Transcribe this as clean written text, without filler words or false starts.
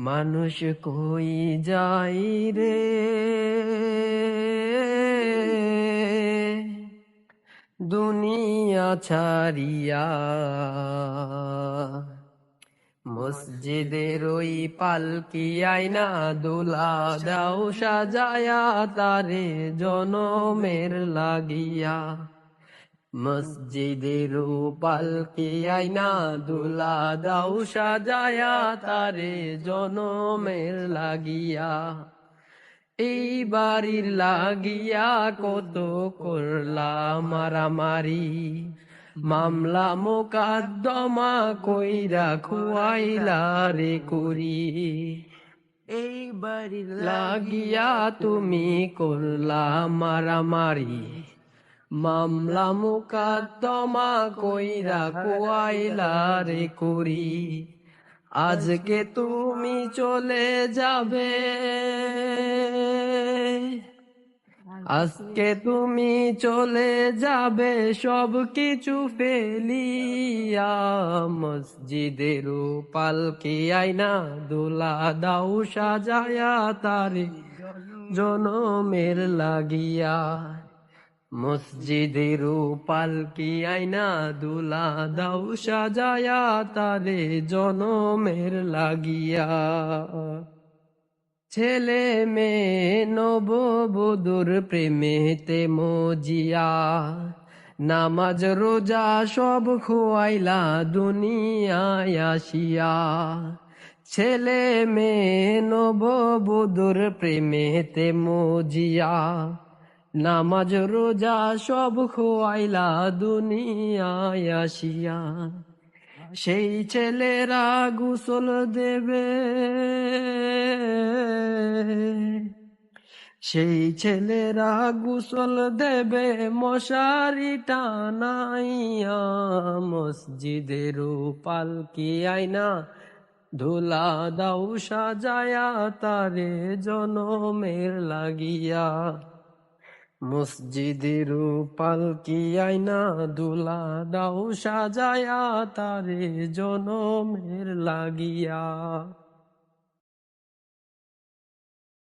মানুষ কই যাই রে, দুনিয়া ছাড়িয়া। মসজিদের ওই পালকি আইনা দোলা দাও সাজায়া, তারে জনমের লাগিয়া। মসজিদের পালকি আইনা দোলা দাও সাজায়া, তারে জনমের লাগিয়া। এই বাড়ির লাগিয়া কত করলাম মারামারি, মামলা মোকদ্দমা কইরা খুয়াইলা রে করি। এই বাড়ির লাগিয়া তুমি করলাম মারামারি, মামলা মোকদ্দমা কইরা খুয়াইলা রে করি। আজকে তুমি চলে যাবে, আজকে তুমি চলে যাবে সব কিছু ফেলিয়া। মসজিদের পালকি আইনা দোলা দাও সাজায়া, তারে জনমের লাগিয়া। মসজিদের পালকি আইনা দোলা দাও সাজায়া, তারে জনমের লাগিয়া। ছেলে মেয়ে নববধূর প্রেমেতে মজিয়া, নামাজ রোজা সব খোয়াইলা দুনিয়ায় আসিয়া। ছেলে মেয়ে নববধূর প্রেমেতে মজিয়া, নামাজ রোজা সব খোয়াইলা দুনিয়ায় আসিয়া। সেই ছেলেরা গোসল দেবে, সেই ছেলেরা গোসল দেবে মশারি টানাইয়া। মসজিদের পালকি আইনা ধুলা দাও সাজায়া, তারে জনমের লাগিয়া। মসজিদের পালকি আইনা দুলা দাও সাজায়া, তারে জনমের লাগিয়া।